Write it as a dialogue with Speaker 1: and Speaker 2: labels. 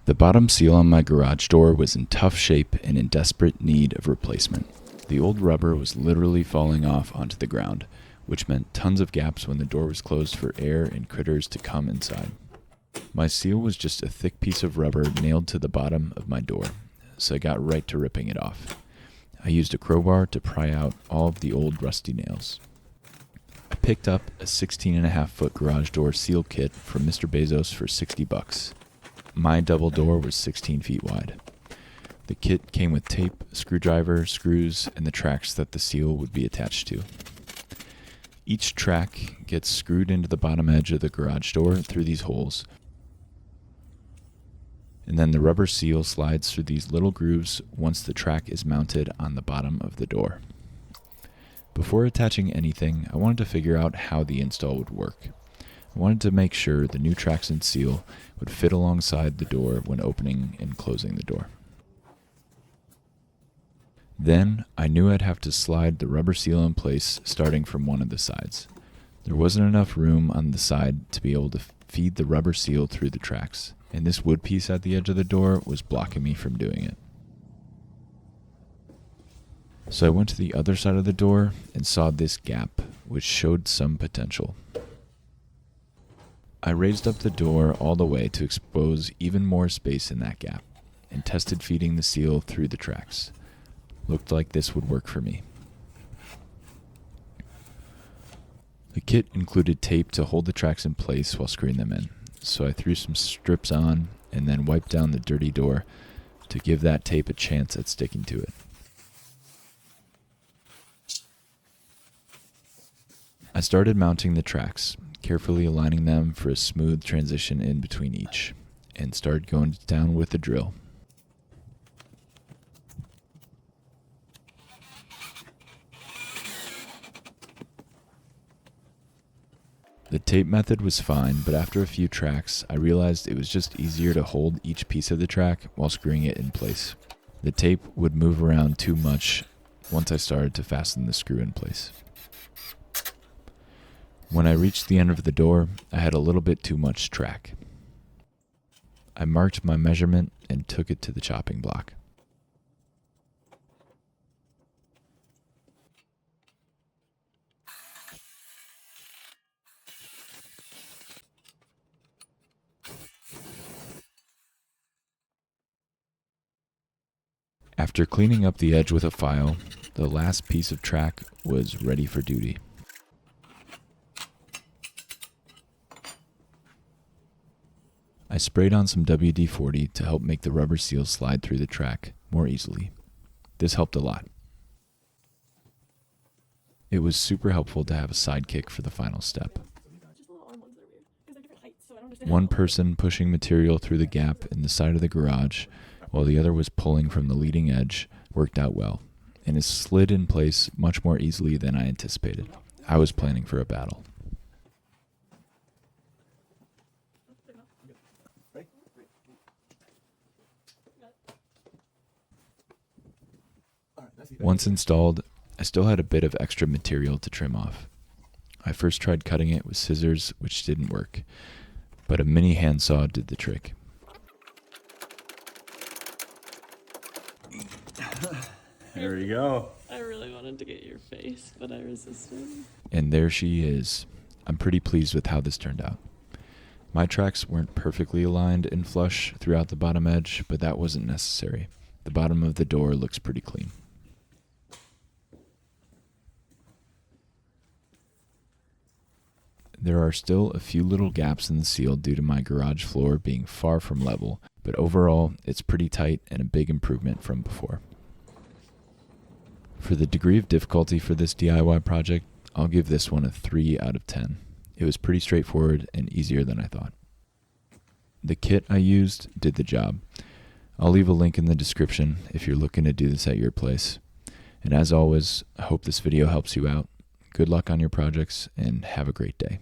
Speaker 1: The bottom seal on my garage door was in tough shape and in desperate need of replacement. The old rubber was literally falling off onto the ground, which meant tons of gaps when the door was closed for air and critters to come inside. My seal was just a thick piece of rubber nailed to the bottom of my door, so I got right to ripping it off. I used a crowbar to pry out all of the old rusty nails. I picked up a 16.5-foot garage door seal kit from Mr. Bezos for $60. My double door was 16 feet wide. The kit came with tape, screwdriver, screws, and the tracks that the seal would be attached to. Each track gets screwed into the bottom edge of the garage door through these holes, and then the rubber seal slides through these little grooves once the track is mounted on the bottom of the door. Before attaching anything, I wanted to figure out how the install would work. I wanted to make sure the new tracks and seal would fit alongside the door when opening and closing the door. Then, I knew I'd have to slide the rubber seal in place starting from one of the sides. There wasn't enough room on the side to be able to feed the rubber seal through the tracks, and this wood piece at the edge of the door was blocking me from doing it. So I went to the other side of the door and saw this gap, which showed some potential. I raised up the door all the way to expose even more space in that gap, and tested feeding the seal through the tracks. Looked like this would work for me. The kit included tape to hold the tracks in place while screwing them in, so I threw some strips on and then wiped down the dirty door to give that tape a chance at sticking to it. I started mounting the tracks, carefully aligning them for a smooth transition in between each, and started going to town with the drill. The tape method was fine, but after a few tracks, I realized it was just easier to hold each piece of the track while screwing it in place. The tape would move around too much once I started to fasten the screw in place. When I reached the end of the door, I had a little bit too much track. I marked my measurement and took it to the chopping block. After cleaning up the edge with a file, the last piece of track was ready for duty. I sprayed on some WD-40 to help make the rubber seal slide through the track more easily. This helped a lot. It was super helpful to have a sidekick for the final step. One person pushing material through the gap in the side of the garage, while the other was pulling from the leading edge, worked out well, and it slid in place much more easily than I anticipated. I was planning for a battle. Once installed, I still had a bit of extra material to trim off. I first tried cutting it with scissors, which didn't work, but a mini handsaw did the trick.
Speaker 2: There we go.
Speaker 3: I really wanted to get your face, but I resisted.
Speaker 1: And there she is. I'm pretty pleased with how this turned out. My tracks weren't perfectly aligned and flush throughout the bottom edge, but that wasn't necessary. The bottom of the door looks pretty clean. There are still a few little gaps in the seal due to my garage floor being far from level, but overall, it's pretty tight and a big improvement from before. For the degree of difficulty for this DIY project, I'll give this one a 3 out of 10. It was pretty straightforward and easier than I thought. The kit I used did the job. I'll leave a link in the description if you're looking to do this at your place. And as always, I hope this video helps you out. Good luck on your projects and have a great day.